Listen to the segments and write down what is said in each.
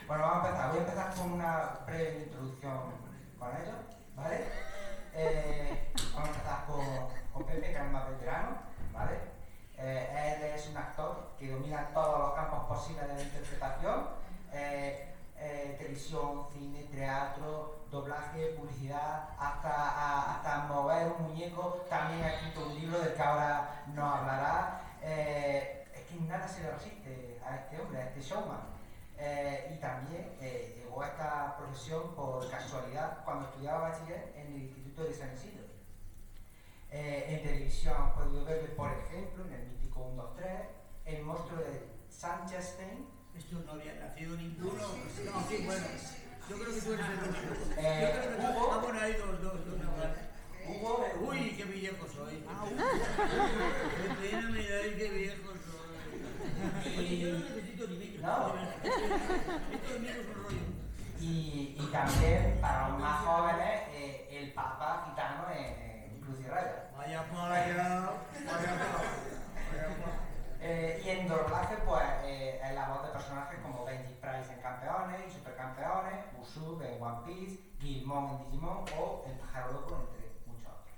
Bueno, vamos a empezar. Voy a empezar con una breve introducción con ellos, ¿vale? Vamos a empezar con Pepe, que es el más veterano, ¿vale? Él es un actor que domina todos los campos posibles de la interpretación, televisión, cine, teatro, doblaje, publicidad, hasta mover un muñeco. También ha escrito un libro del que ahora nos hablará. Es que nada se le resiste a este hombre, a este showman. Y también llegó a esta profesión por casualidad cuando estudiaba bachiller en el Instituto de San Isidro. En televisión han podido verle, por ejemplo, en el mítico 1, 2, 3, El monstruo de Sanchestein. Esto no había nacido ninguno. No, sí, bueno. Yo creo que tú eres el único. Hugo. Ah, bueno, hay dos. Hugo. Uy, qué viejo soy. Qué pena me da qué viejo soy. Yo no necesito ni micro. No. Estos micros son rollo. Y también, para los más jóvenes, el Papa gitano en Cruz y Raya. Vaya para allá. Y en doblaje, pues, es la voz de personajes como Benji Price en Campeones y Supercampeones, Usopp en One Piece, Gilmon en Digimon o El Pájaro Loco, entre muchos otros.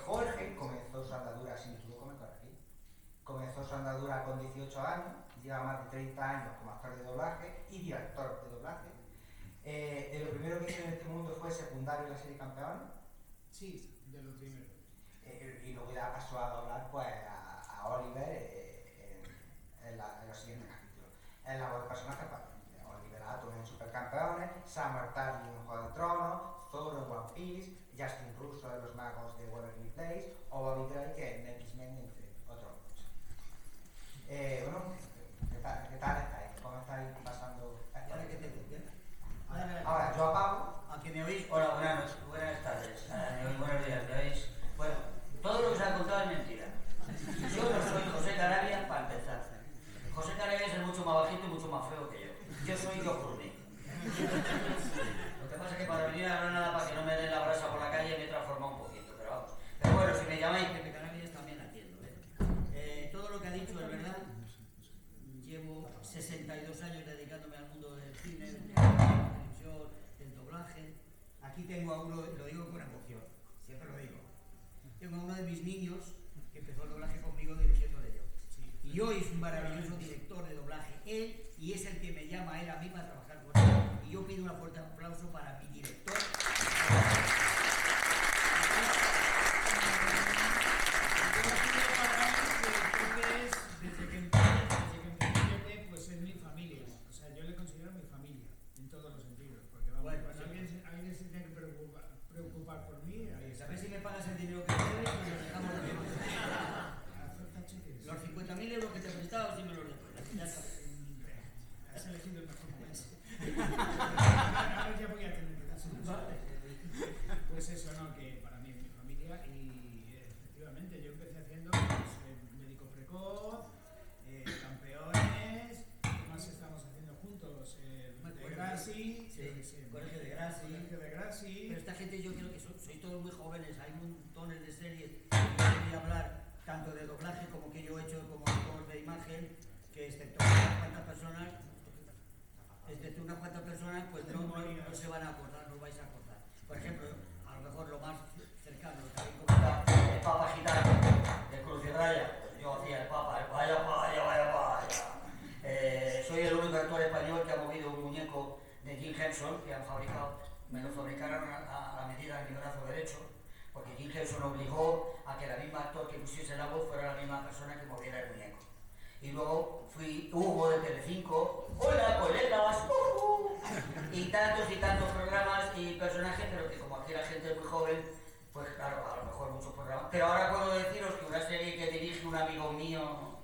Jorge comenzó su andadura, si me equivoco, me corregí. Comenzó su andadura con 18 años, lleva más de 30 años como actor de doblaje y director de doblaje. De lo primero que hizo en este mundo fue secundario en la serie Campeones. Sí, de lo primero. Y luego ya pasó a doblar pues, a Oliver en los siguientes capítulos. En la voz de personajes, pues, Oliver Atom en Supercampeones, Samuel Tarly en Juego de Tronos, Zoro en One Piece, Justin Russo en Los Magos de Waverly Place o Bobby Drake en X-Men, entre otros muchos. Bueno, ¿qué tal estáis? ¿Cómo estáis pasando esta ¿Ahora qué te digo? Ahora, yo apago. ¿A que me oís? Hola, buenas noches, buenas tardes, buenos días, ¿veis? Bueno, todo lo que os ha contado es mentira. Yo no soy José Carabia para empezar. José Carabia es mucho más bajito y mucho más feo que yo. Yo soy Joe Courtney. Lo que pasa es que para venir a Granada, para que no me den la brasa por la calle, me he transformado un poquito, pero vamos. Pero bueno, si me llamáis Pepe Carabia, también atiendo, todo lo que ha dicho es verdad. Llevo 62 años dedicándome al mundo del cine, de la televisión, del doblaje. Aquí tengo a uno, lo digo con emoción, siempre lo digo. Tengo a uno de mis niños que empezó el doblaje conmigo dirigiéndole yo. Y hoy es un maravilloso director de doblaje, él, y es el que me llama a él a mí para trabajar con él. Y yo pido un fuerte aplauso para mi director. Desde que empecé, pues es mi familia. O sea, yo le considero mi familia, en todos los sentidos. Porque vamos, Bueno, cuando alguien se tiene que preocupar por mí, ahí está. A ver si me pagas el dinero que debes y nos dejamos de ver. Acepta cheques. Los 50.000 euros que te he prestado, sí me los descuentas. Ya sabes. Has elegido el mejor momento. Ahora ya voy a tener que darse mucho. Pues eso, ¿no? Que para mí es mi familia y efectivamente yo empecé haciendo médico precoz, campeones, ¿qué más estamos haciendo juntos? De Grassi, Colegio de Grassi. Colegio de Grassi. Pero esta gente yo creo que sois todos muy jóvenes, hay montones de series que yo quería hablar tanto de doblaje como que yo he hecho como actor de imagen, que excepto unas cuantas personas, pues no se van a acordar, no vais a acordar. Por ejemplo, a lo mejor lo más cercano, lo que habéis comentado. El Papa gitano de Cruz y Raya, pues yo hacía el Papa, vaya. Soy el único actor español que ha movido un muñeco de Jim Henson, que me lo fabricaron a la medida de mi brazo derecho, porque Jim Henson obligó a que el mismo actor que pusiese la voz fuera la misma persona que moviera el muñeco. Y luego fui Hugo de Telecinco, hola colegas, y tantos programas y personajes, pero que como aquí la gente es muy joven, pues claro, a lo mejor muchos programas. Pero ahora puedo deciros que una serie que dirige un amigo mío,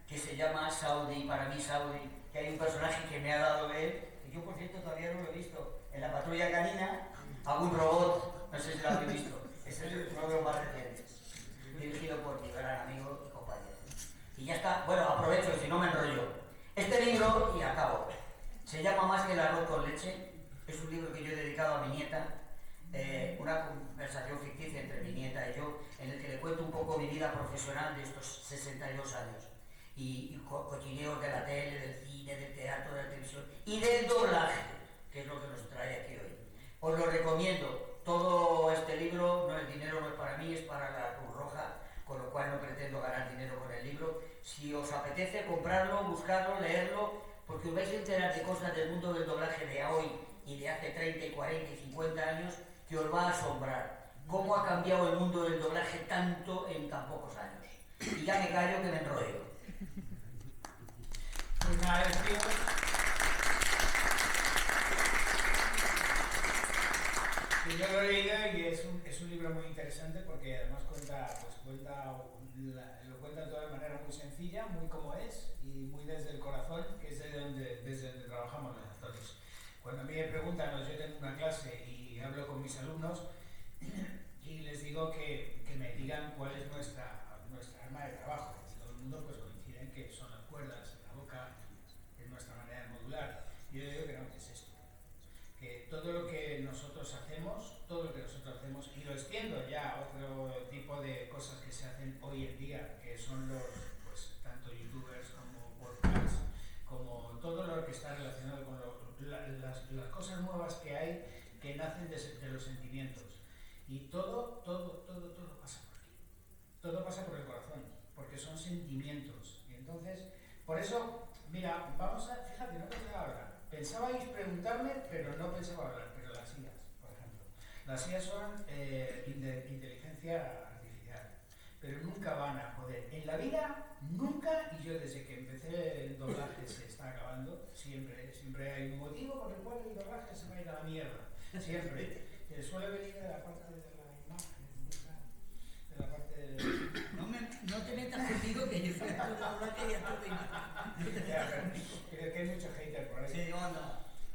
que se llama Saudi, para mí Saudi, que hay un personaje que me ha dado de él, que yo por cierto todavía no lo he visto, en La Patrulla Canina, hago un robot, no sé si lo habéis visto, ese es uno de los más recientes, dirigido por mi gran amigo y compañero. Y ya está, bueno, aprovecho, si no me enrollo. Este libro, y acabo, se llama Más que el arroz con leche, es un libro que yo he dedicado a mi nieta, una conversación ficticia entre mi nieta y yo, en el que le cuento un poco mi vida profesional de estos 62 años. Y cochineos de la tele, del cine, del teatro, y del doblaje, que es lo que nos trae aquí hoy. Os lo recomiendo. Todo este libro, no, el dinero no es para mí, es para la Cruz Roja, con lo cual no pretendo ganar dinero con el libro. Si os apetece comprarlo, buscarlo, leerlo, porque os vais a enterar de cosas del mundo del doblaje de hoy y de hace 30, 40 y 50 años que os va a asombrar. Cómo ha cambiado el mundo del doblaje tanto en tan pocos años. Y ya me callo que me enrollo. Pues nada, tío. Yo lo he leído y es un libro muy interesante porque además lo cuenta de toda manera muy sencilla, muy como es y muy desde el corazón, que es desde donde trabajamos los actores. Cuando a mí me preguntan, yo tengo una clase y hablo con mis alumnos y les digo que me digan cuál es nuestra arma de trabajo. Y todo el mundo pues coincide en que son las cuerdas, la boca, es nuestra manera de modular. Y yo digo que no, que es esto. Que todo lo que nosotros hacemos, y lo extiendo ya a otro tipo de cosas que se hacen hoy en día, que son pues tanto youtubers como podcasts, como todo lo que está relacionado con las cosas nuevas que hay que nacen de los sentimientos. Y todo pasa por aquí. Todo pasa por el corazón, porque son sentimientos. Y entonces, por eso, mira, fíjate, no pensaba hablar. Pensabais preguntarme, pero no pensaba hablar, pero las IAs, por ejemplo. Las IAs son inteligencia artificial, pero nunca van a poder. En la vida, nunca, y yo desde que empecé el doblaje se está acabando, siempre hay un motivo por el cual el doblaje se va a ir a la mierda. Siempre. Suele venir de la parte de la imagen, de la parte de... No te metas conmigo que yo soy actor de doblaje y actor de imagen. Ya, pero que hay mucho hater por ahí. Sí, no.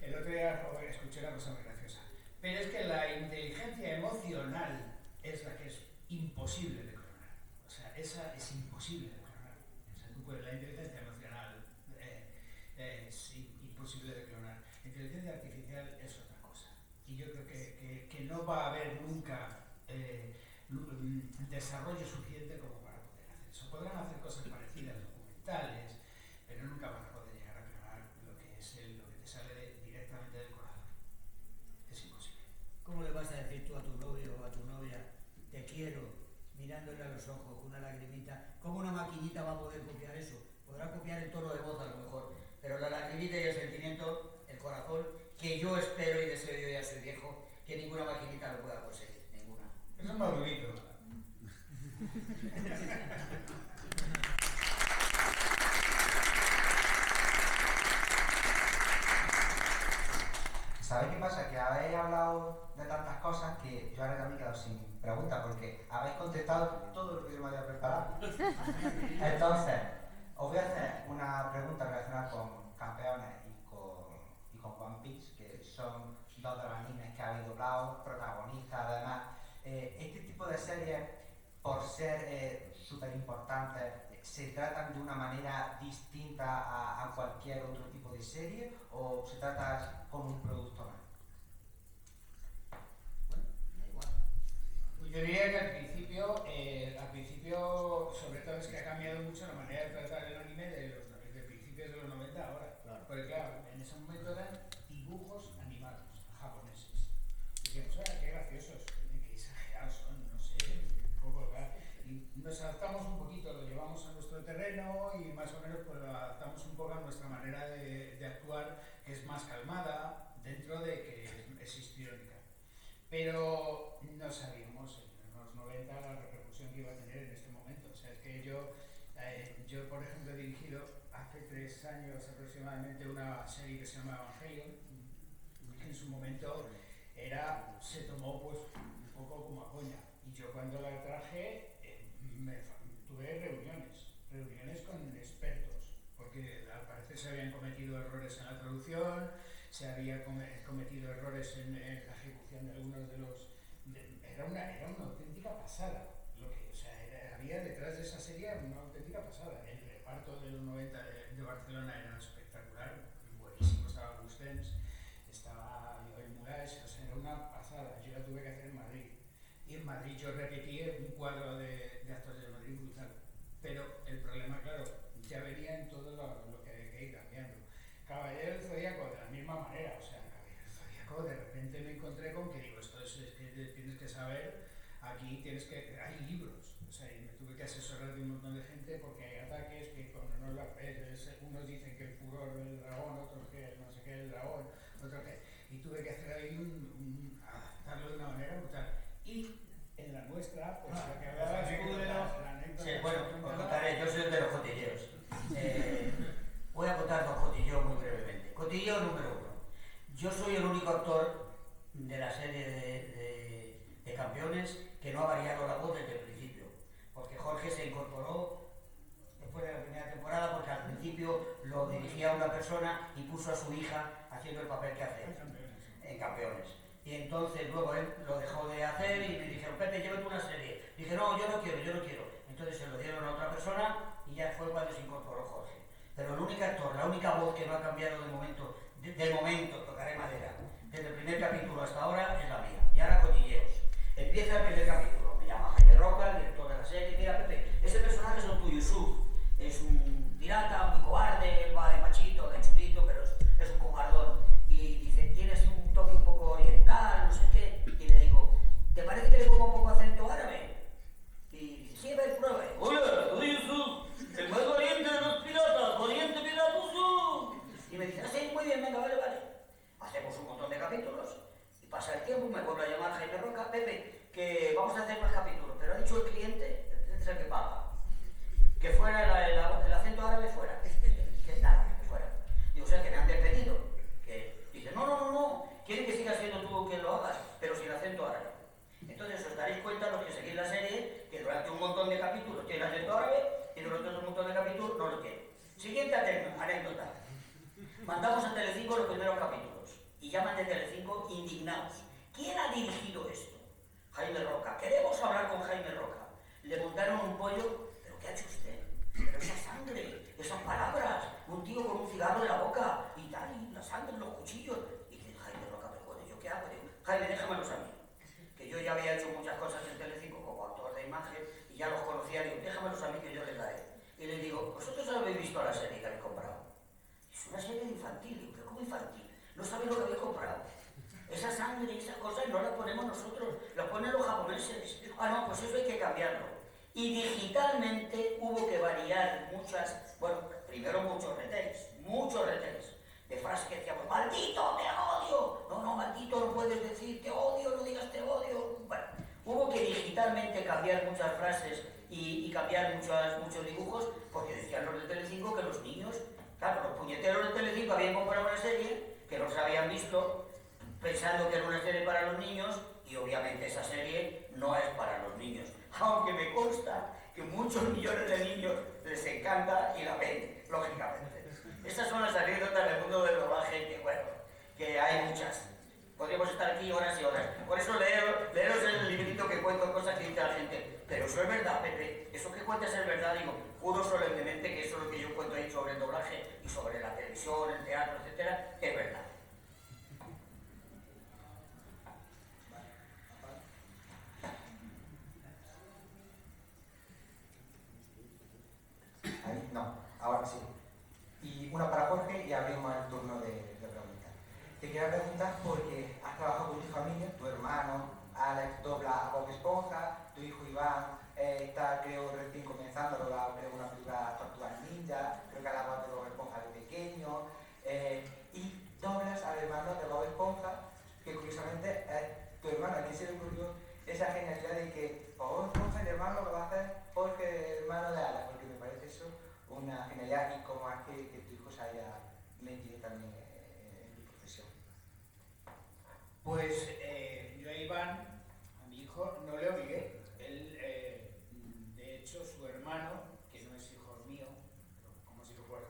El otro día escuché una cosa muy graciosa. Pero es que la inteligencia emocional es la que es imposible de clonar. O sea, esa es imposible de clonar. O sea, la inteligencia emocional es imposible de clonar. La inteligencia artificial es otra cosa. Y yo creo que no va a haber nunca desarrollo suficiente como para poder hacer eso. Podrán hacer cosas parecidas, documentales, pero nunca van a poder llegar a clonar lo que te sale directamente del corazón. Es imposible. ¿Cómo le vas a decir tú a tu novio o a tu novia, te quiero, mirándole a los ojos con una lagrimita? ¿Cómo una maquinita va a poder copiar eso? Podrá copiar el tono de voz a lo mejor, pero la lagrimita y el sentimiento, el corazón, que yo espero y deseo, yo ya soy viejo, que ninguna maquinita lo pueda conseguir, ninguna. Eso es madurito. ¿Sabéis qué pasa? Que habéis hablado de tantas cosas que yo ahora también he quedado sin preguntas porque habéis contestado todo lo que yo me había preparado. Entonces, os voy a hacer una pregunta relacionada con Campeones y con One Piece, que son dos de los animes que habéis doblado, protagonistas además. Este tipo de series, por ser súper importantes, ¿se tratan de una manera distinta a cualquier otro tipo de serie o se trata como un producto más? Bueno, da igual. Yo diría que al principio, sobre todo es que ha cambiado mucho la manera de tratar el anime de principios de los 90 ahora. Claro. Porque claro, en ese momento eran dibujos animados japoneses. Y que, qué graciosos, qué exagerados son, no sé, un poco, ¿verdad? Y nos adaptamos un poquito, lo llevamos a nuestro terreno y más o menos pues lo adaptamos un poco a nuestra manera de actuar, que es más calmada, dentro de que es histriónica. Pero no sabíamos en los 90 la repercusión que iba a tener en este momento. O sea, es que yo por ejemplo, he dirigido hace 3 años aproximadamente una serie que se llama Evangelion, que en su momento se tomó pues un poco como a coña. Y yo cuando la traje tuve reuniones con expertos, porque al parecer se habían cometido errores en la traducción, se había cometido errores en la ejecución de algunos de los... Era una auténtica pasada. Había detrás de esa serie una auténtica pasada. El reparto de los 90 de Barcelona era espectacular, buenísimo. Estaba Gustens, estaba Joel Moraes, era una pasada. Yo la tuve que hacer en Madrid. Y en Madrid yo repetí un cuadro de actores de Madrid brutal. Pero el problema, claro, ya venía en todo lo que hay que ir cambiando. Caballero del Zodíaco, de la con que digo, esto es que tienes que saber, aquí hay libros, o sea, y me tuve que asesorar de un montón de gente porque hay ataques que cuando no lo haces, unos dicen que el furor del dragón, otros que no sé qué del dragón, otros que... Y tuve que hacer ahí adaptarlo de una manera brutal. Y en la nuestra, pues la que hablabas tú de la anécdota... Sí, bueno, os contaré, yo soy el de los cotilleos. Voy a contar dos cotilleos muy brevemente. Cotilleo número 1. Yo soy el único actor de la serie de Campeones que no ha variado la voz desde el principio, porque Jorge se incorporó después de la primera temporada porque al principio lo dirigía una persona y puso a su hija haciendo el papel que hace en Campeones. Y entonces luego él lo dejó de hacer y me dijeron, Pepe, llévate una serie. Dije, no, yo no quiero. Entonces se lo dieron a otra persona y ya fue cuando se incorporó Jorge. Pero el único actor, la única voz que no ha cambiado de momento, tocaré madera, desde el primer capítulo hasta ahora es la mía. Y ahora cotilleos. Empieza el primer capítulo, me llama Jaime Roca, el director de la serie, mira Pepe, ese personaje es el tuyo, Yusuf. Es un pirata, muy cobarde, va de machito, de chulito, pero es un cobardón. Y dice, tienes un toque un poco oriental, no sé qué. Y le digo, ¿te parece que le pongo un poco acento árabe? Y dice, sí, a ver, pruebe. Hola, soy Yusuf, el más valiente de los piratas, valiente piratuso. Y me dice, sí, muy bien, venga, vale. Hacemos un montón de capítulos. Y pasa el tiempo, me vuelve a llamar Jaime Roca, Pepe, que vamos a hacer más capítulos. Pero ha dicho el cliente es el que paga, que fuera el acento árabe fuera. ¿Qué tal? Que fuera. Digo, o sea, que me han despedido. Que dice, no, quieren que sigas siendo tú quien lo hagas, pero sin acento árabe. Entonces os daréis cuenta, los que seguís la serie, que durante un montón de capítulos tiene acento árabe y durante otro montón de capítulos no lo tiene. Siguiente anécdota. Mandamos a Telecinco los primeros capítulos y llaman de Telecinco indignados. ¿Quién ha dirigido esto? Jaime Roca. Queremos hablar con Jaime Roca. Le montaron un pollo, ¿pero qué ha hecho usted? Pero esa sangre, esas palabras, un tío con un cigarro en la boca y tal, y la sangre, los cuchillos. Y dice Jaime Roca, pero bueno, ¿yo qué hago? Digo, Jaime, déjamelos a mí. Que yo ya había hecho muchas cosas en Telecinco como actor de imagen y ya los conocía. Digo, déjamelos a mí que yo les daré. Y le digo, ¿vosotros habéis visto la serie que habéis comprado? Es una serie infantil. Digo, ¿pero cómo infantil? No sabéis lo que habéis comprado. Esa sangre y esas cosas no las ponemos nosotros, las ponen los japoneses. Ah, no, pues eso hay que cambiarlo. Y digitalmente hubo que variar primero muchos retakes, de frases que decíamos, ¡maldito, te odio! No, maldito no puedes decir, te odio, no digas te odio. Bueno, hubo que digitalmente cambiar muchas frases y cambiar muchos dibujos, porque decían los de Telecinco que los niños, claro, los puñeteros de Telecinco habían comprado una serie que no se habían visto, pensando que era una serie para los niños, y obviamente esa serie no es para los niños. Aunque me consta que muchos millones de niños les encanta y la ven, lógicamente. Estas son las anécdotas del mundo del doblaje, que hay muchas. Podríamos estar aquí horas y horas. Por eso leeros el librito que cuento cosas que dice la gente. Pero eso es verdad, Pepe. Eso que cuentas es verdad. Digo, juro solemnemente que eso es lo que yo cuento ahí sobre el doblaje y sobre la televisión, el teatro, etcétera, es verdad. Ahí, no, ahora sí. Y una para Jorge y abrimos el turno de preguntas. Te quería preguntar porque has trabajado con tu familia, tu hermano Alex dobla a Bob Esponja, tu hijo Iván está, creo, recién comenzando a doblar una película Tortugas Ninja, creo que a la voz de Bob Esponja de pequeño, y doblas al hermano de Bob Esponja, que curiosamente tu hermano, ¿a quién se le ocurrió esa genialidad de que Bob Esponja, el hermano, lo va a hacer Jorge, el hermano de Alex? Porque me parece eso una genialidad y cómo hace que tu hijo se haya metido también en tu profesión. Pues yo a Iván, a mi hijo, no le obligué. Él, de hecho, su hermano, que no es hijo mío, pero como si lo fuera,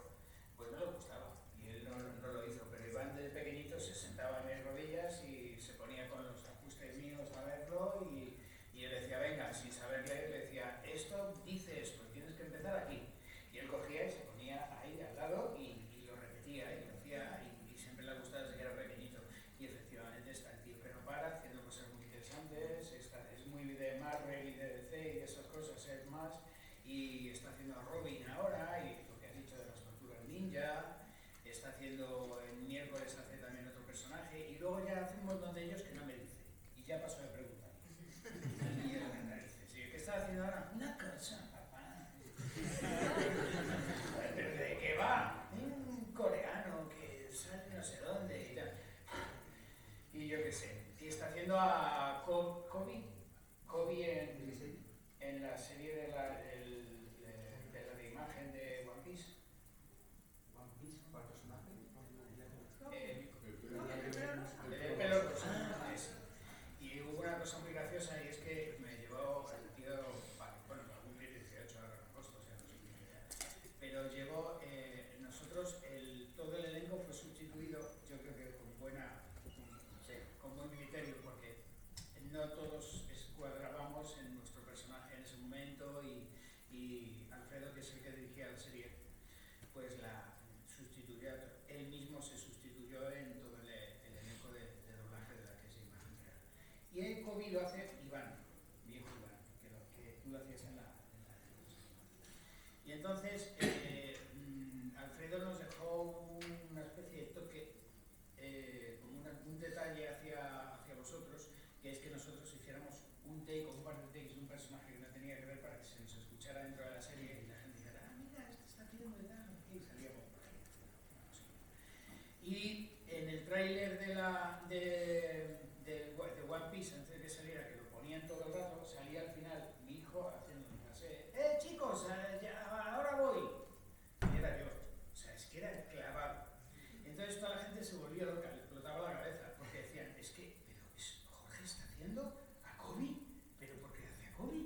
pues no le gustaba y él no lo hizo. Pero Iván desde pequeñito se sentaba en mis rodillas y se ponía con los ajustes míos a verlo y él decía, venga, sin saber leer, le decía, esto dice esto, tienes que empezar aquí. Y él cogía y se ponía ahí al lado y lo repetía y lo hacía y siempre le ha gustado desde que era pequeñito. Y efectivamente está el tío que no para, haciendo cosas muy interesantes, es muy de Marvel y de DC y de esas cosas, es más, y está haciendo a Robin ahora, y lo que has dicho de las Tortugas Ninja, está haciendo, el miércoles hace también otro personaje, y luego ya hace un montón de ellos que no me dice. ya pasó de preguntar. Y él me dice, sí, ¿qué estás haciendo ahora? Una cosa, papá. ¿Pero de qué va? Un coreano que sale no sé dónde y tal. Y yo qué sé. Y está haciendo a Kobe en la serie de la de imagen de One Piece. One Piece, ¿cuál personaje? El pelo rosa. Y hubo una cosa muy graciosa y es que me llevó el tío, bueno, va a cumplir 18 ahora en agosto, o sea, no sé qué idea. Pero llegó, nosotros, todo el elenco fue sustituido, yo creo que con buen criterio, porque no todos escuadrábamos en nuestro personaje en ese momento y Alfredo, que es el que dirigía la serie, pues la sustituyó, él mismo se sustituyó en todo el elenco de doblaje de la que es imagen real. Y el Kobe lo hace Iván, mi hijo Iván, que tú lo hacías en la y entonces Alfredo nos dejó una especie de toque, como un detalle hacia vosotros, que es que nosotros hiciéramos un take o un par de takes de un personaje que no tenía que ver para que se nos escuchara dentro de la serie y la gente dijera, ah, mira, este está haciendo de tal, y salíamos por ahí. Y en el tráiler de One Piece, antes de que saliera, que lo ponían todo el rato, salía al final mi hijo haciendo una frase, chicos, ahora voy. Y era yo. O sea, es que era clavado. Entonces toda la gente se volvía loca, le explotaba la cabeza, porque decían, Jorge está haciendo a Kobe, pero ¿por qué hace a Kobe?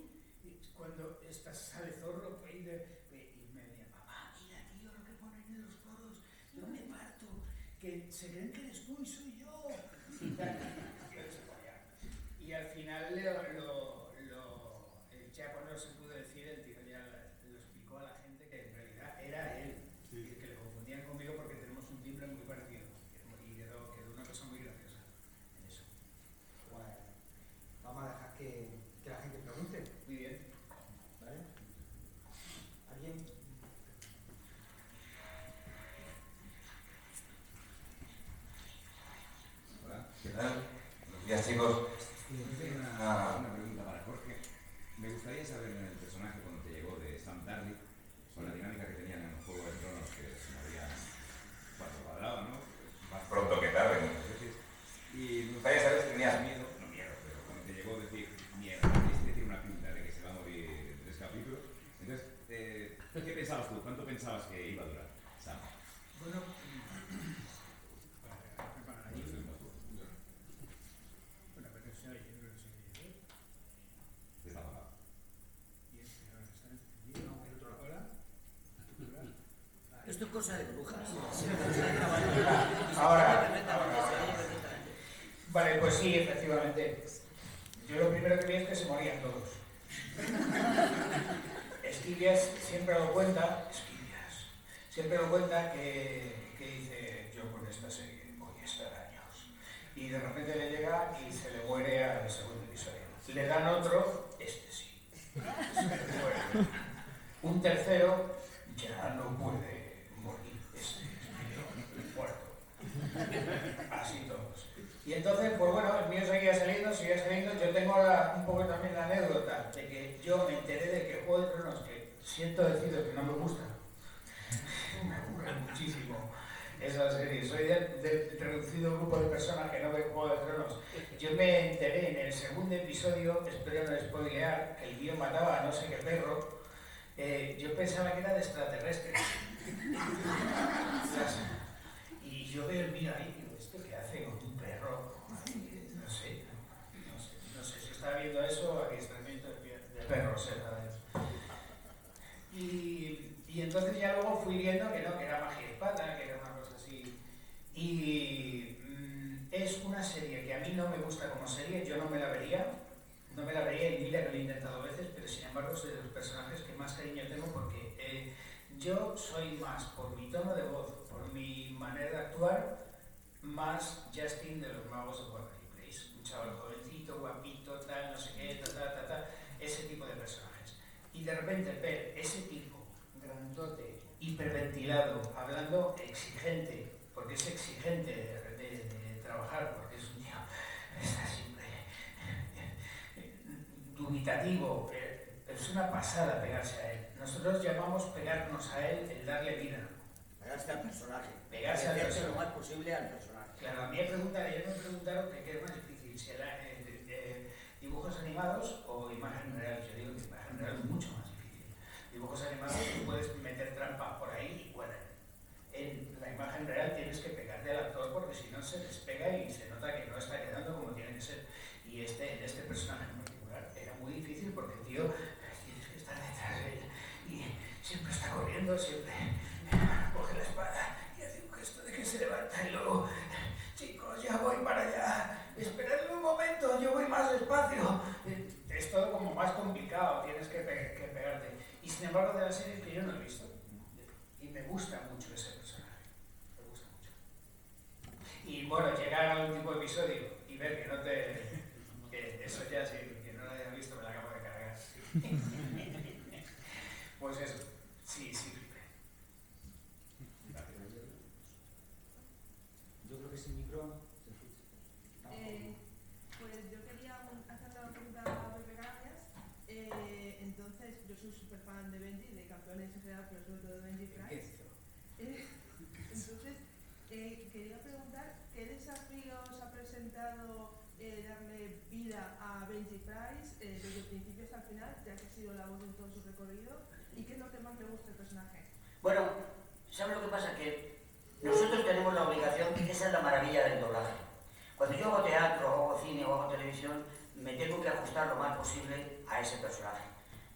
Y cuando sale Zorro, y me decía, papá, mira tío lo que ponen en los foros, yo me parto, que se creen que eres tú y soy yo. Y al final ya cuando se pudo decir, el tío ya lo explicó a la gente que en realidad era él, y que le confundían conmigo porque tenemos un timbre muy parecido, y quedó una cosa muy graciosa en eso. Bueno, vamos a dejar que la gente pregunte. Muy bien. ¿Vale? ¿Alguien? Hola, ¿qué tal? Buenos días, chicos. Tengo una pregunta para Jorge. Me gustaría saber en el personaje cuando te llegó de Sam Darby, con la dinámica que tenían en Juego de Tronos, que se movían cuando cuadraban, ¿no? Más pronto que tarde muchas veces. Y me gustaría saber si tenías miedo, no miedo, pero cuando te llegó decir miedo, es decir, una pinta de que se va a morir en 3 capítulos. Entonces, ¿qué pensabas tú? ¿Cuánto pensabas que iba a durar Sam? Bueno, para allí. Bueno, pero se oye, yo creo que se oye. Está apagado. Y ahora está encendido, aunque el otro hola. Esto es cosa de brujas. Ahora. Vale, pues sí, efectivamente. Yo lo primero que vi es que se morían todos. Esquivias siempre lo cuenta, que dice, yo con esta serie voy a estar años. Y de repente le llega y se le muere al segundo episodio. Le dan otro, sí. Se le muere. Un tercero ya no puede morir, muerto. Así todos. Y entonces, pues bueno, el mío seguía saliendo. Yo tengo un poco también la anécdota de que yo me enteré de que Juego de Tronos, que siento deciros que no me gusta, me aburre muchísimo esa serie. Soy del reducido grupo de personas que no ven Juego de Tronos. Yo me enteré en el segundo episodio, espero no spoilear, que el tío mataba a no sé qué perro. Yo pensaba que era de extraterrestres. Y yo veo el mío ahí, digo, ¿esto qué hace con un perro? No sé si está viendo eso o adiestramiento de perros, ¿sabes? Y entonces ya luego fui viendo que no, que era magia y pata, que era una cosa así. Y es una serie que a mí no me gusta como serie, yo no me la vería y mira que lo he intentado veces, pero sin embargo soy de los personajes que más cariño tengo porque yo soy más, por mi tono de voz, por mi manera de actuar, más Justin de los Magos de Waverly Place. Un chaval jovencito, guapito, tal, no sé qué, ese tipo de personajes. Y de repente ver ese tipo, grandote, hiperventilado, hablando exigente, porque es exigente de trabajar, porque es un tío, está siempre dubitativo, es una pasada pegarse a él. Nosotros llamamos pegarnos a él el darle vida. Pegarse al personaje. Pegarse al Parecerse personaje. lo más posible al personaje. Claro, a mí ayer me preguntaron que qué es más difícil, si dibujos animados o imagen real. Yo digo que imagen real es mucho más difícil. Dibujos animados tú puedes meter trampas por ahí y bueno. En la imagen real tienes que pegarte al actor porque si no se despega y se nota que no está quedando como tiene que ser. Y en este personaje en particular era muy difícil porque el tío tienes que estar detrás de él y siempre está corriendo, siempre coge la espada y hace un gesto de que se levanta y luego, chicos, ya voy para allá, esperadme un momento, yo voy más despacio. Es todo como más complicado, tienes que pegarte. Y sin embargo de la serie que yo no he visto y me gusta mucho ese personaje, me gusta mucho. Y bueno, llegar al último episodio y ver que no te... que eso ya sí, que no lo haya visto me la acabo de cargar. Pues eso, sí, flipé. Yo creo que sin micro se escucha. Pues yo quería hacer una pregunta a Pepe Gracias. Entonces, yo soy súper fan de Benji, de campeones en general, pero sobre todo de Benji Price. Entonces, quería preguntar qué desafíos ha presentado darle vida a Benji Price desde el principio hasta el final, ya que ha sido la voz en todo su recorrido, y qué es lo que más le gusta del personaje. Bueno, ¿sabes lo que pasa? Que nosotros tenemos la obligación, que esa es la maravilla del doblaje. Cuando yo hago teatro, hago cine o hago televisión, me tengo que ajustar lo más posible a ese personaje.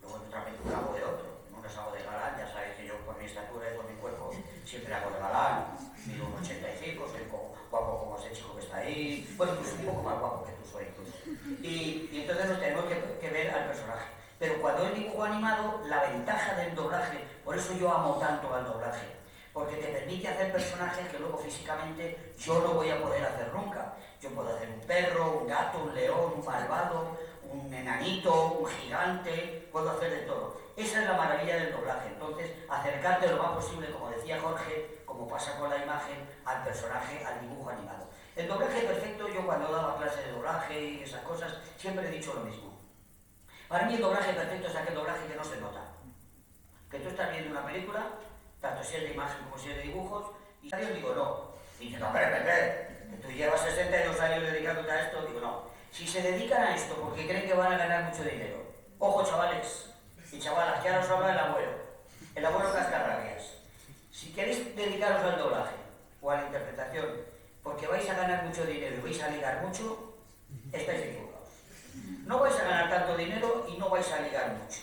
Luego en otra película hago de otro, en unas hago de galán, ya sabéis que yo por mi estatura y por mi cuerpo siempre hago de galán, mido 1,85, soy guapo como ese chico que está ahí, bueno, pues un poco más guapo que tú soy incluso. Y entonces nos tenemos que ver al personaje. Pero cuando es dibujo animado, la ventaja del doblaje, por eso yo amo tanto al doblaje, porque te permite hacer personajes que luego físicamente yo no voy a poder hacer nunca. Yo puedo hacer un perro, un gato, un león, un malvado, un enanito, un gigante, puedo hacer de todo. Esa es la maravilla del doblaje. Entonces, acercarte lo más posible, como decía Jorge, como pasa con la imagen, al personaje, al dibujo animado. El doblaje perfecto, yo cuando daba clases de doblaje y esas cosas, siempre he dicho lo mismo. Para mí el doblaje perfecto es aquel doblaje que no se nota. Que tú estás viendo una película, tanto si es de imagen como si es de dibujos, y yo digo no. Y dice, no, Pepe, que tú llevas 62 años dedicándote a esto, digo no. Si se dedican a esto porque creen que van a ganar mucho dinero, ojo chavales y chavalas, que ahora os habla el abuelo Cascarrabias. Si queréis dedicaros al doblaje o a la interpretación porque vais a ganar mucho dinero y vais a ligar mucho, estáis equivocados. No vais a ganar tanto dinero y no vais a ligar mucho.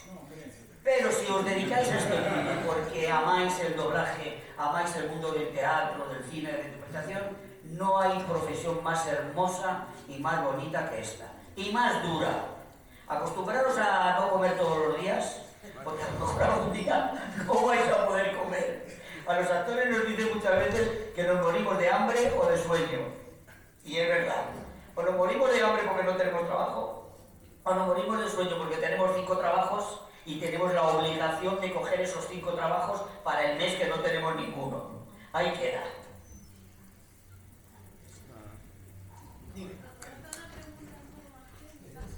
Pero si os dedicáis a este mundo porque amáis el doblaje, amáis el mundo del teatro, del cine, de la interpretación, no hay profesión más hermosa y más bonita que esta. Y más dura. Acostumbraros a no comer todos los días, porque a lo mejor algún día no vais a poder comer. A los actores nos dicen muchas veces que nos morimos de hambre o de sueño. Y es verdad. O nos morimos de hambre porque no tenemos trabajo, o nos morimos de sueño porque tenemos 5 trabajos y tenemos la obligación de coger esos 5 trabajos para el mes que no tenemos ninguno. Ahí queda.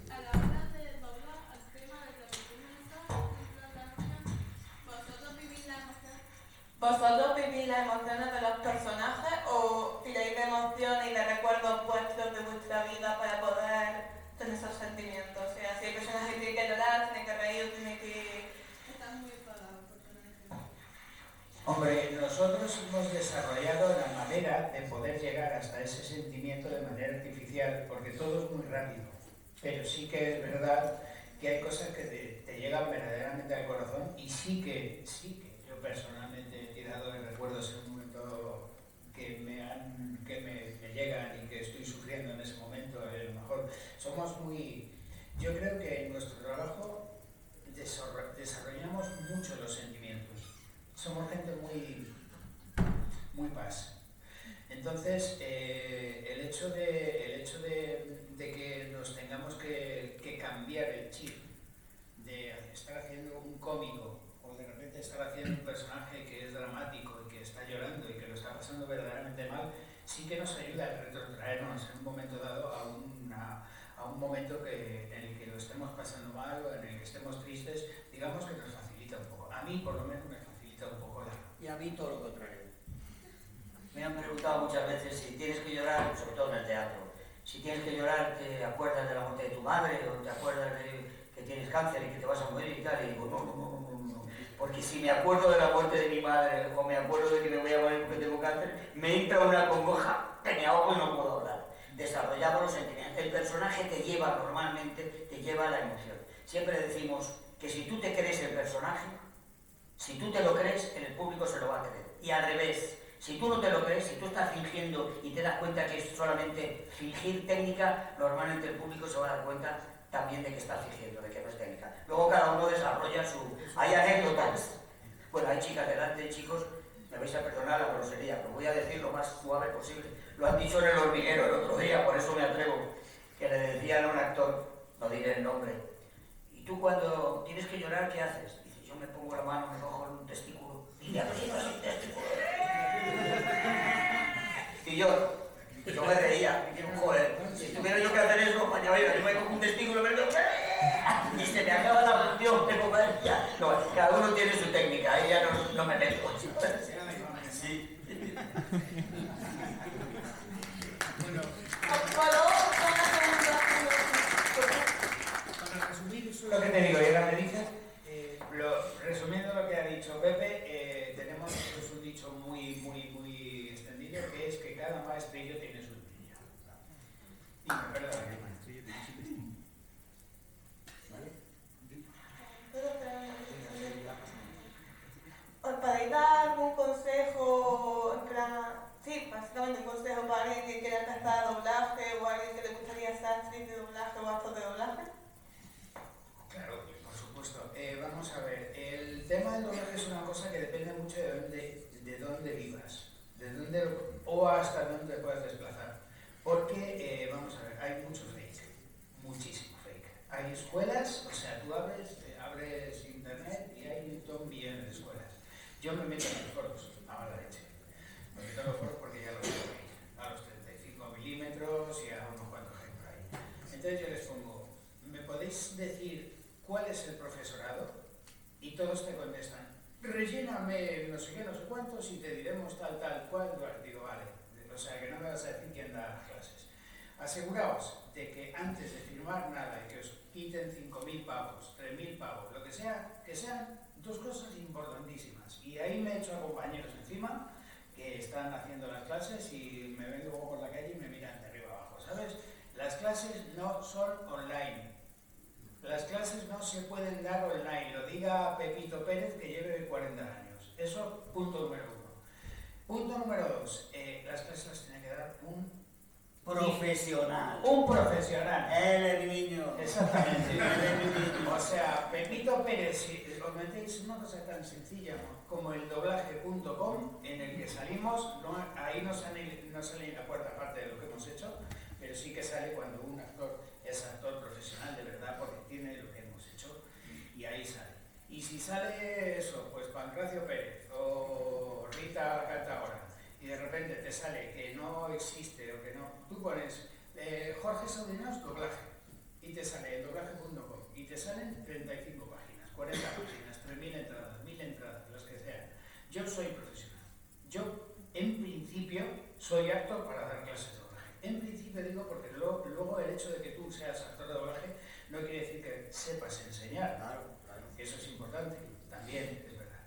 A la hora de doblar al tema de la ¿vosotros vivís las emociones de los personajes o tiráis de emociones y de recuerdos vuestros de vuestra vida para poder tener esos sentimientos? O sea, si el personaje tiene que llorar, tiene que reír, tiene que... Estás muy enfadado, personaje. Hombre, nosotros hemos desarrollado la manera de poder llegar hasta ese sentimiento de manera artificial, porque todo es muy rápido, pero sí que es verdad que hay cosas que te llegan verdaderamente al corazón y sí que yo personalmente he tirado de recuerdos en un momento que me llegan y que estoy sufriendo en ese momento. A lo mejor somos yo creo que en nuestro trabajo desarrollamos mucho los sentimientos. Somos gente muy paz. Entonces, el hecho de que nos tengamos que cambiar el chip, de estar haciendo un cómico, o de repente estar haciendo un personaje que es dramático y que está llorando y que lo está pasando verdaderamente mal, sí que nos ayuda a retrotraernos en un momento dado a un momento en el que lo estemos pasando mal o en el que estemos tristes, digamos que nos facilita un poco. A mí, por lo menos, me facilita un poco la... Y a mí todo lo contrario. Me han preguntado muchas veces si tienes que llorar, sobre todo en el teatro, si tienes que llorar, ¿te acuerdas de la muerte de tu madre o te acuerdas de que tienes cáncer y que te vas a morir y tal? Y digo, no. Porque si me acuerdo de la muerte de mi madre o me acuerdo de que me voy a morir porque tengo cáncer, me entra una congoja que me ahogo y no puedo hablar. Desarrollamos los sentimientos. El personaje te lleva normalmente, te lleva a la emoción. Siempre decimos que si tú te crees el personaje, si tú te lo crees, el público se lo va a creer. Y al revés, si tú no te lo crees, si tú estás fingiendo y te das cuenta que es solamente fingir técnica, normalmente el público se va a dar cuenta también de que estás fingiendo, de que no es técnica. Luego cada uno desarrolla su... Hay anécdotas. Bueno, hay chicas delante, chicos, me vais a perdonar la grosería, pero voy a decir lo más suave posible. Lo han dicho en El Hormiguero el otro día, por eso me atrevo, que le decían a un actor, no diré el nombre, ¿y tú cuando tienes que llorar qué haces? Dice, yo me pongo la mano, me cojo un testículo y le aprieto así el testículo. Y yo me reía, y digo, joder, si tuviera yo que hacer eso, mañana yo me cojo un testículo y se me acaba la función de comer. No, cada uno tiene su técnica, ahí ya no me meto. Sí. Bueno, para resumir Lo que te digo, ¿y ahora me dices? resumiendo lo que ha dicho Pepe, tenemos pues, un dicho muy extendido, que es que cada maestrillo tiene su niño. Y me perdona. ¿Os podéis dar algún consejo, en plan, sí, básicamente un consejo para alguien que quiera empezar doblaje o alguien que le gustaría ser actriz de doblaje o actor de doblaje? Claro, por supuesto. Vamos a ver, el tema del doblaje es una cosa que depende mucho de dónde vivas, o hasta dónde te puedas desplazar. Porque, vamos a ver, hay mucho fake, muchísimo fake. Hay escuelas, o sea, tú abres internet y hay un millón de escuelas. Yo me meto en los foros, a mala leche. Me meto en los foros porque ya lo tengo ahí, a los 35 milímetros y a unos cuantos ejemplos ahí. Entonces yo les pongo, ¿me podéis decir cuál es el profesorado? Y todos te contestan, relléname no sé qué, no sé cuántos y te diremos tal, cual. Digo, vale. O sea, que no me vas a decir quién da las clases. Aseguraos de que antes de firmar nada y que os quiten 5.000 pavos, 3.000 pavos, lo que sea, que sean dos cosas importantísimas. Y ahí me he hecho a compañeros encima que están haciendo las clases y me ven luego por la calle y me miran de arriba abajo, ¿sabes? Las clases no son online. Las clases no se pueden dar online. Lo diga Pepito Pérez, que lleve 40 años. Eso, punto número 1. Punto número 2. Las clases las tiene que dar un Profesional. Un profesional. Él es mi niño. Exactamente. Él es mi niño. O sea, Pepito Pérez, si os metéis una cosa tan sencilla como el doblaje.com, en el que salimos, ahí no sale la cuarta parte de lo que hemos hecho, pero sí que sale cuando un actor es actor profesional de verdad, porque tiene lo que hemos hecho, y ahí sale. Y si sale eso, pues Pancracio Pérez o Rita Cantaora, y de repente te sale que no existe o que no, tú pones Jorge Saudinos doblaje y te sale doblaje.com y te salen 35 páginas, 40 páginas, 3.000 entradas, 1.000 entradas, las que sean. Yo soy profesional. Yo, en principio, soy actor para dar clases de doblaje. En principio digo porque luego el hecho de que tú seas actor de doblaje no quiere decir que sepas enseñar. Claro. Eso es importante, también es verdad.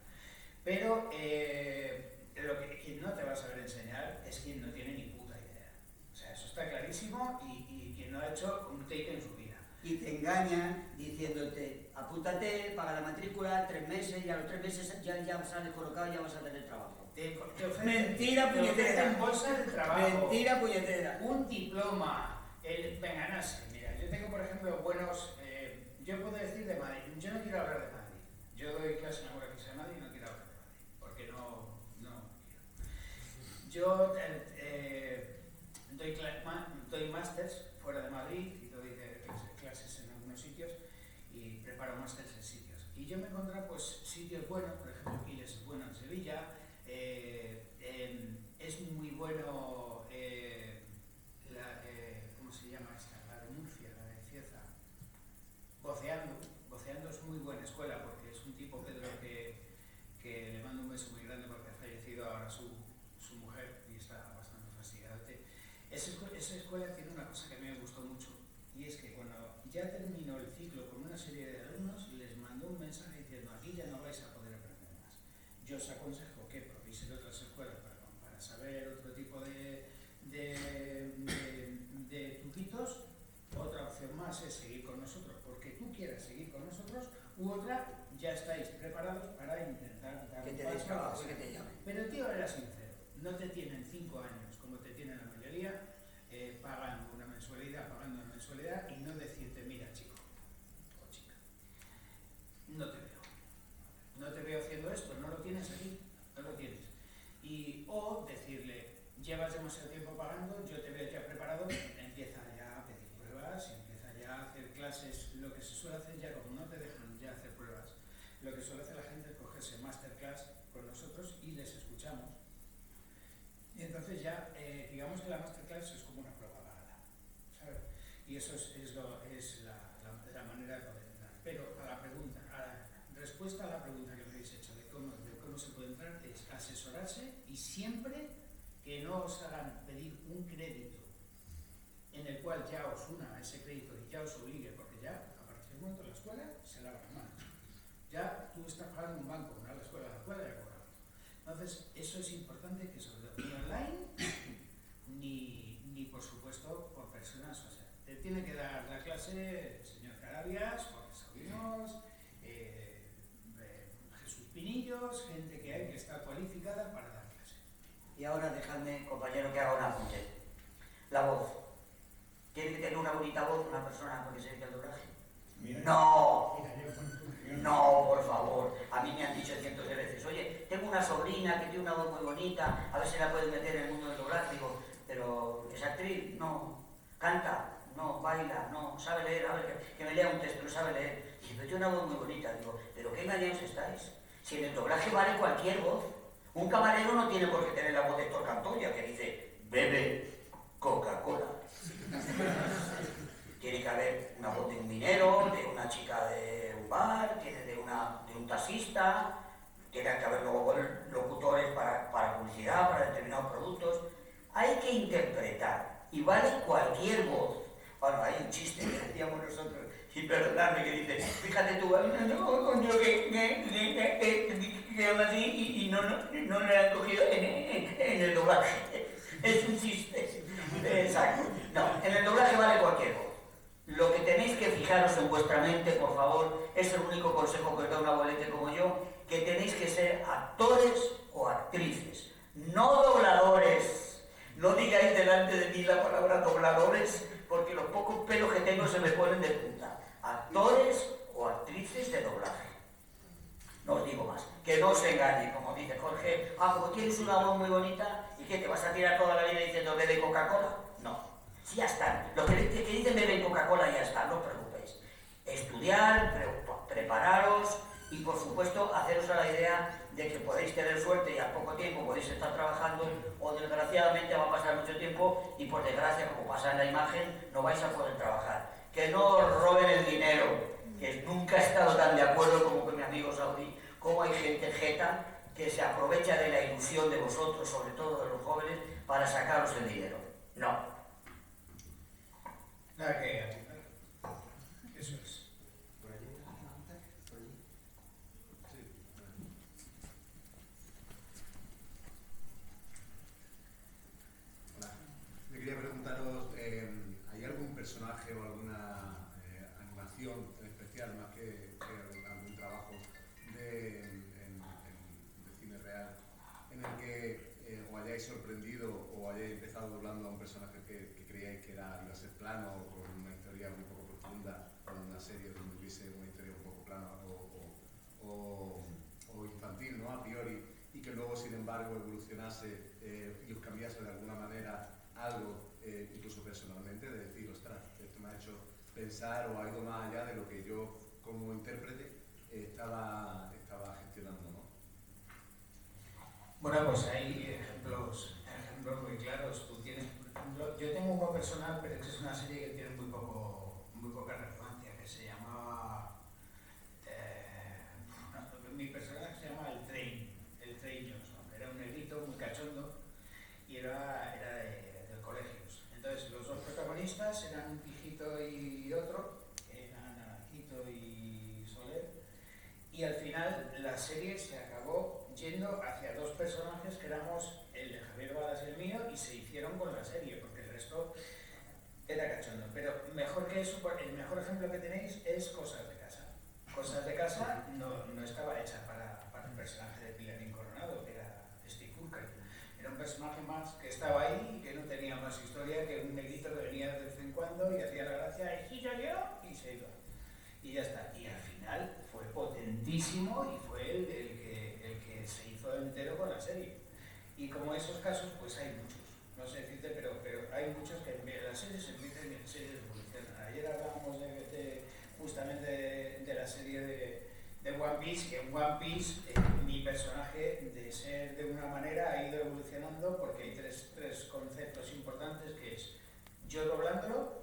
Pero quien no te va a saber enseñar es quien no tiene ni puta idea. O sea, eso está clarísimo y quien no ha hecho un take en su vida. Y te engañan diciéndote, apúntate, paga la matrícula, 3 meses, y a los 3 meses ya sales colocado y ya vas a tener trabajo. Mentira puñetera. Bolsa de trabajo. Mentira puñetera. Un diploma. Venga, no sé. Mira, yo tengo, por ejemplo, buenos... yo puedo decir de Madrid. Yo no quiero hablar de Madrid. Yo doy clase en la Escuela de Madrid y no quiero hablar de Madrid. Porque no quiero. Yo doy másters fuera de Madrid y doy clases en algunos sitios y preparo másters en sitios. Y yo me encontré pues sitios buenos, por ejemplo, Quiles es bueno en Sevilla, es muy bueno, ¿cómo se llama esta? La de Murcia, a su mujer y está bastante fastidiada. Esa escuela tiene una cosa que a mí me gustó mucho, y es que cuando ya terminó el ciclo con una serie de alumnos, les mandó un mensaje diciendo: aquí ya no vais a poder aprender más. Yo os aconsejo que probéis otras escuelas para saber otro tipo de truquitos. Otra opción más es seguir con nosotros porque tú quieras seguir con nosotros, u otra, ya estáis preparados para intentar dar Que te un des paso. trabajo y que te llamen. Pero el tío era sincero, no te tienen 5 años como te tienen la mayoría, pagando una mensualidad y no decirte: mira, chico o chica, no te veo haciendo esto, no lo tienes aquí, no lo tienes. O decirle: llevas demasiado tiempo pagando, yo te veo ya preparado, empieza ya a pedir pruebas, empieza ya a hacer clases. Lo que se suele hacer ya, como no te dejan ya hacer pruebas, lo que suele hacer la gente es cogerse masterclass con nosotros y les escuchamos. Y entonces ya, digamos que la masterclass es como una prueba pagada, ¿sabes? Y eso es la manera de poder entrar. Pero a la respuesta a la pregunta que me habéis hecho de cómo se puede entrar, es asesorarse, y siempre que no os hagan pedir un crédito en el cual ya os una a ese crédito y ya os obligue, porque ya a partir del momento de la escuela se lava la mano. Ya tú estás pagando un banco, no a la escuela ya cobrado. Entonces, eso es importante, que sobre todo ni online, ni por supuesto por personas. O sea, te tiene que dar la clase el señor Carabias, Jorge Sabinos, Jesús Pinillos, gente que está cualificada para dar clase. Y ahora dejadme, compañero, que haga un apunte. La voz. ¿Tiene que tener una bonita voz una persona porque se dedica al doblaje? No, no, por favor. A mí me han dicho cientos de veces: oye, tengo una sobrina que tiene una voz muy bonita, a ver si la puedes meter en el mundo del doblaje. Digo, pero ¿es actriz? No. ¿Canta? No. ¿Baila? No. ¿Sabe leer? A ver, que me lea un texto, no sabe leer. Y pero tiene una voz muy bonita. Digo, ¿pero qué engañados estáis? Si en el doblaje vale cualquier voz. Un camarero no tiene por qué tener la voz de Héctor Cantoya, que dice: bebe Coca-Cola. Tiene que haber una voz de un minero, de una chica de un bar, tiene de un taxista, tiene que haber luego locutores para publicidad, para determinados productos. Hay que interpretar, y vale cualquier voz. Bueno, hay un chiste que decíamos nosotros, y perdonadme, que dice: fíjate tú, que habla así y no le han cogido en el doblaje. Es un chiste. Exacto. No, en el doblaje vale cualquier voz. Lo que tenéis que fijaros en vuestra mente, por favor, es el único consejo que os da un abuelete como yo, que tenéis que ser actores o actrices, no dobladores. No digáis delante de mí la palabra dobladores, porque los pocos pelos que tengo se me ponen de punta. Actores o actrices de doblaje. No os digo más. Que no os engañe, como dice Jorge: como tienes una voz muy bonita, ¿y qué, te vas a tirar toda la vida diciendo bebe Coca-Cola? No. Si ya están. Lo que dicen bebe Coca-Cola ya está, no os preocupéis. Estudiar, prepararos y, por supuesto, haceros a la idea de que podéis tener suerte y al poco tiempo podéis estar trabajando, o desgraciadamente va a pasar mucho tiempo y, por desgracia, como pasa en la imagen, no vais a poder trabajar. Que no os roben el dinero, que nunca he estado tan de acuerdo como con mi amigo Saudi, como hay gente jeta que se aprovecha de la ilusión de vosotros, sobre todo de los jóvenes, para sacaros el dinero. No. Nada que apuntar. Eso es. ¿Por allí? ¿Por allí? Sí. Hola. Yo quería preguntaros, ¿hay algún personaje o alguna animación en especial, más que algún trabajo de cine real, en el que o hayáis sorprendido o hayáis empezado doblando a un personaje que creíais que iba a ser plano, o con una historia muy poco profunda, con una serie donde hubiese una historia un poco plana o infantil, ¿no? A priori, y que luego, sin embargo, evolucionase y os cambiase de alguna manera algo, incluso personalmente, de decir: ostras, esto me ha hecho pensar, o ha ido más allá de lo que yo como intérprete estaba gestionando, ¿no? Bueno, pues hay ejemplos muy claros. Yo tengo uno personal, pero es una serie que tiene muy poca relevancia, que se llama... mi personaje se llama el Train Johnson. Era un negrito muy protagonistas eran un Pijito y otro, que eran Naranjito y Soler, y al final la serie se acabó yendo hacia dos personajes que éramos el de Javier Badas y el mío, y se hicieron con la serie, porque el resto era cachondo. Pero mejor que eso, el mejor ejemplo que tenéis es Cosas de Casa. Cosas de Casa no estaba hecha para el personaje de Pilarín Coronado, que era Steve Urkel. Era un personaje más que estaba ahí y que no tenía más historia que un negrito que venía de vez en cuando y hacía la gracia, y yo, y se iba. Y ya está. Y al final fue potentísimo y fue el que se hizo entero con la serie. Y como esos casos, pues hay muchos. No sé decirte, pero hay muchos que las series se empiezan y las series evolucionan. Ayer hablábamos justamente de la serie de One Piece, que en One Piece mi personaje, de ser de una manera, ha ido evolucionando porque hay tres conceptos importantes, que es yo doblándolo,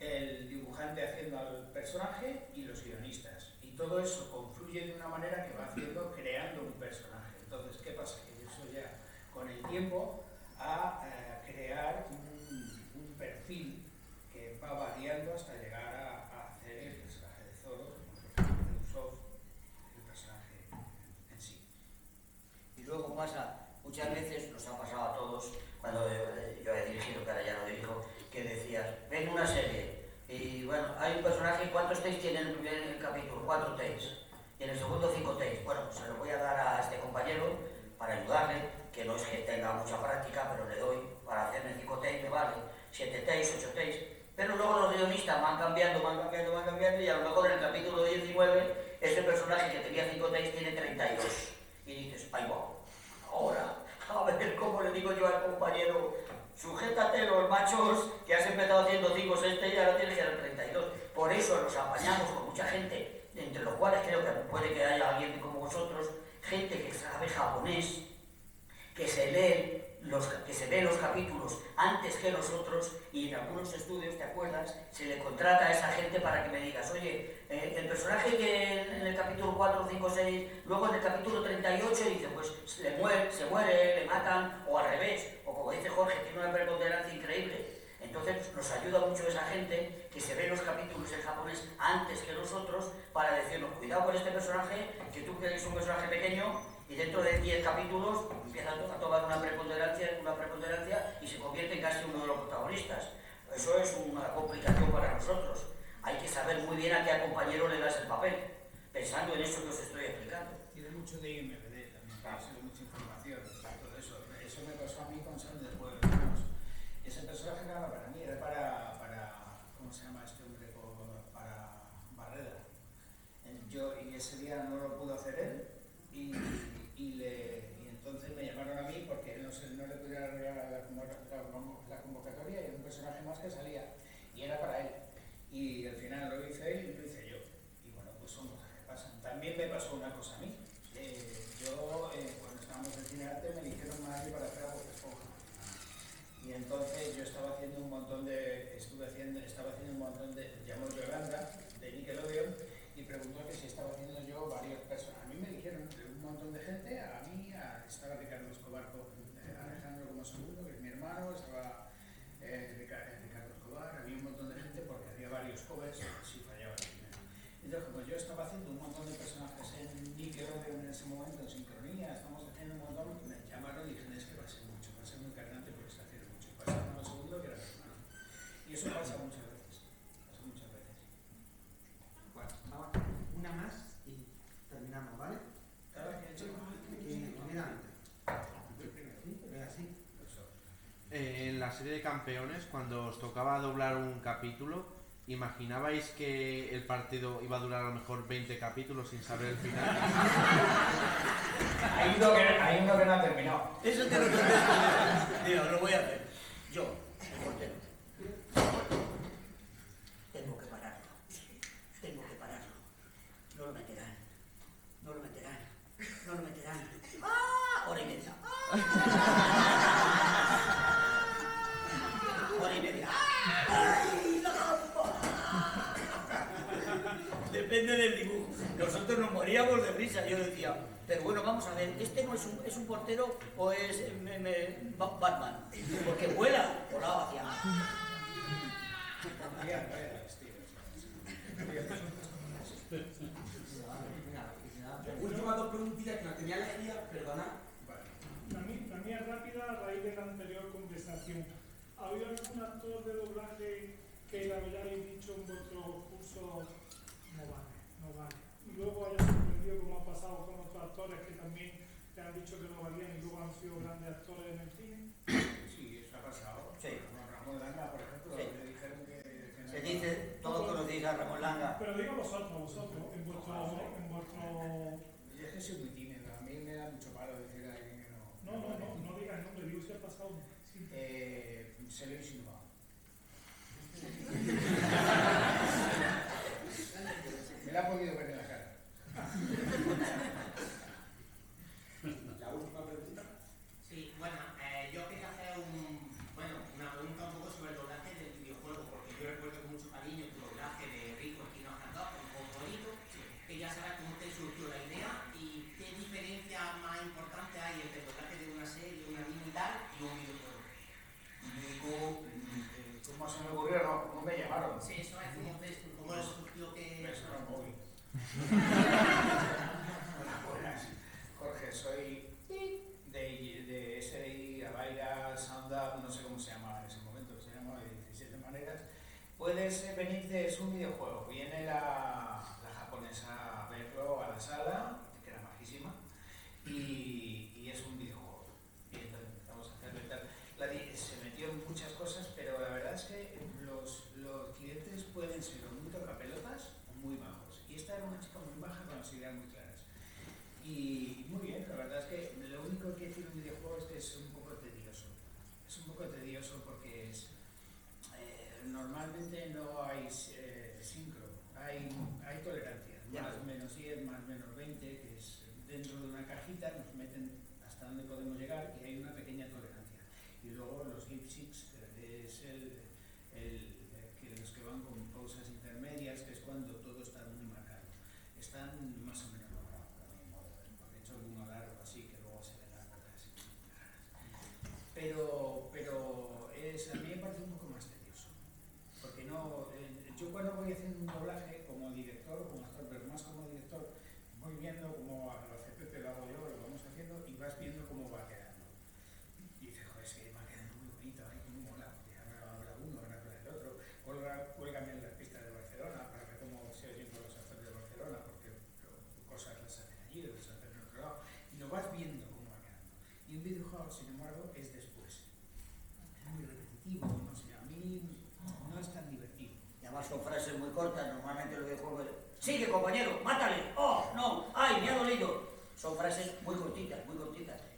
el dibujante haciendo al personaje y los guionistas. Y todo eso confluye de una manera que va creando un personaje. Entonces, ¿qué pasa? Que eso ya, con el tiempo, a crear un perfil que va variando hasta llegar a hacer el personaje de Zoro, el personaje de Usopp, el personaje en sí. Y luego pasa, muchas veces nos ha pasado a todos, cuando yo he dirigido, que ahora ya no dirijo, que decías, ven una serie, y bueno, hay un personaje, ¿cuántos takes tiene en el primer capítulo? 4 takes, y en el segundo 5 takes. Bueno, pues se lo voy a dar a este compañero para ayudarle, que no es que tenga mucha práctica, pero le doy para hacerme 5 takes, me vale, 7 takes, 8 takes. Pero luego los guionistas van cambiando, y a lo mejor en el capítulo 19, ese personaje que tenía 5 takes tiene 32. Y dices, ahí va, ahora, a ver cómo le digo yo al compañero, sujétate los machos, que has empezado haciendo 5 o 6 takes y ahora tienes que dar 32. Por eso nos apañamos con mucha gente, entre los cuales creo que puede que haya alguien como vosotros, gente que sabe japonés, que se lee los capítulos antes que los otros, y en algunos estudios, ¿te acuerdas? Se le contrata a esa gente para que me digas, oye, el personaje que en el capítulo 4, 5, 6, luego en el capítulo 38 dice, pues se muere, le matan, o al revés, o como dice Jorge, tiene una preponderancia increíble. Entonces nos ayuda mucho esa gente que se ve los capítulos en japonés antes que nosotros, para decirnos, cuidado con este personaje, que tú crees que es un personaje pequeño, y dentro de 10 capítulos empieza a tomar una preponderancia y se convierte en casi uno de los protagonistas. Eso es una complicación para nosotros. Hay que saber muy bien a qué compañero le das el papel, pensando en eso que os estoy explicando. Tiene mucho de IMDb también, de mucha información, todo eso. Eso me pasó a mí con Sand del Pueblo. Ese personaje era para mí, era para ¿cómo se llama este hombre? Para Barreda. Y ese día no lo pudo hacer él. Y entonces me llamaron a mí porque no le pudiera regalar la convocatoria, y era un personaje más que salía y era para él, y al final lo hice él y lo hice yo, y bueno, pues son cosas que pasan. También me pasó una cosa a mí, cuando estábamos en Cine Arte me dijeron nadie para hacer Bob Esponja, y entonces yo estaba haciendo un montón de llamó Yolanda de Nickelodeon, y preguntó que si estaba haciendo yo varias personas. A mí me dijeron un montón de gente, estaba Ricardo Escobar, Alejandro como segundo, que es mi hermano, estaba Ricardo Escobar, había un montón de gente porque había varios covers si fallaba el primero. Entonces, como yo estaba haciendo un montón de personajes en Nickelodeon en ese momento, en sincronía, estamos haciendo un montón, me llamaron y dijeron, es que va a ser mucho, va a ser muy cargante porque está haciendo mucho. Pasaba el segundo que era mi hermano. Y eso pasa muchas veces. Una más y terminamos, ¿vale? Claro que ¿Quién era antes? Venga, sí. En la serie de Campeones, cuando os tocaba doblar un capítulo, ¿imaginabais que el partido iba a durar a lo mejor 20 capítulos sin saber el final? Hay uno que no ha terminado. Eso te lo contesto. Mira, lo voy a hacer. Yo, el portero. Tengo que pararlo. No lo meterán. ¡Ah! Hora y media. Hora y media. ¡Ay, la gamba! Depende del dibujo. Nosotros nos moríamos de risa. Yo decía, pero bueno, vamos a ver, ¿este no es un portero o es Batman? Porque volaba hacia... ¿ha habido algún actor de doblaje que le hayáis dicho en vuestro curso no vale? Y luego haya sorprendido, como ha pasado con otros actores que también te han dicho que no valían y luego han sido grandes actores en el cine. Sí, eso ha pasado. Sí. Con Ramón Langa, por ejemplo, Sí. le dijeron que no Se dice, todos conocéis a Ramón Langa. Pero digo vosotros, en vuestro... Yo es que soy muy tímido, a mí me da mucho palo decir a alguien que no. No digas el nombre, digo si ha pasado. Sí. Se lo he insinuado. Me la ha podido ver en la cara. La última pregunta. Sí, bueno, yo quería hacer una pregunta un poco sobre el doblaje del videojuego, porque yo recuerdo con mucho cariño tu doblaje de Rico en Kino Handog, un juego bonito. Quería saber cómo te surgió la idea y qué diferencia más importante hay entre el doblaje de una serie, un anime y tal, y un videojuego. ¿Cómo se me ocurrió? No, ¿cómo me llamaron? Sí, eso es, ¿cómo les surgió que...? Eso era móvil. Buenas. Jorge, soy de SI, Avaira, SoundUp, no sé cómo se llamaba en ese momento, se llamaba de 17 maneras. Puedes venirte, es un videojuego, viene la japonesa a verlo a la sala, que era majísima, y es un videojuego. Y entonces empezamos a hacerlo y tal. Se metió en muchas cosas, pero la verdad es que los clientes pueden ser muy tocapelotas o muy bajos. Y esta era una chica muy baja con las ideas muy claras. Y muy bien, la verdad es que lo único que tiene un videojuego es que es un poco tedioso. Es un poco tedioso porque normalmente no hay sincro, hay tolerancia, más menos 10, más menos 20, que es dentro de una cajita, nos meten hasta donde podemos llegar y hay una pequeña tolerancia. Y luego los lip syncs, que es que los que van con pausas intermedias, que es cuando todo está muy marcado. Están más o menos logrados, a mi modo de ver, porque he hecho alguno largo así, que luego se ven las cosas así. Pero a mí me parece un poco más tedioso. Porque no, yo cuando voy haciendo un doblaje como director o como actor, pero más como director, voy viendo cómo lo hace Pepe, lo hago yo, lo vamos haciendo y vas viendo cómo va quedando. Y dices, joder, es que va quedando muy bonito, muy mola, ahora habla uno, ahora habla el otro, cuélgame en las pistas de Barcelona para ver cómo se oyen con los actores de Barcelona, porque cosas las hacen allí, las hacen en otro lado, y lo vas viendo cómo va quedando. Y un videojuego, sin embargo, es después. Es muy repetitivo, no sé, a mí no es tan divertido. Y además son frases muy cortas, normalmente los videojuegos sigue compañero, mátale, oh, no, ay, me ha dolido. Son frases muy cortitas,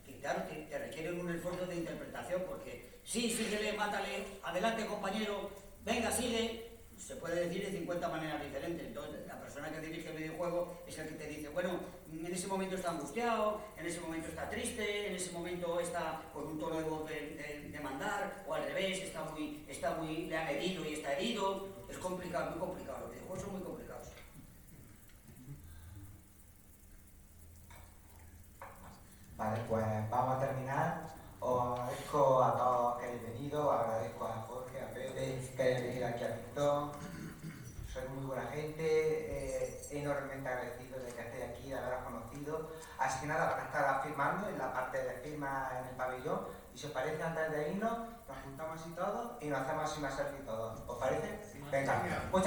que claro, te requieren un esfuerzo de interpretación, porque sí, síguele, mátale, adelante compañero, venga, sigue, se puede decir de 50 maneras diferentes. Entonces, la persona que dirige el videojuego es el que te dice, bueno, en ese momento está angustiado, en ese momento está triste, en ese momento está con un tono de voz de mandar, o al revés, está muy, le han herido y está herido. Es complicado, muy complicado, los videojuegos son muy complicados. Vale, pues vamos a terminar. Os agradezco a todos que habéis venido, agradezco a Jorge, a Pepe, que hayáis venido aquí a Víctor. Sois muy buena gente, enormemente agradecido de que estéis aquí, de haberos conocido. Así que nada, van a estar firmando en la parte de firma en el pabellón. Y si os parece, antes de irnos, nos juntamos así todos y nos hacemos así una selfie todos. ¿Os parece? Venga, muchas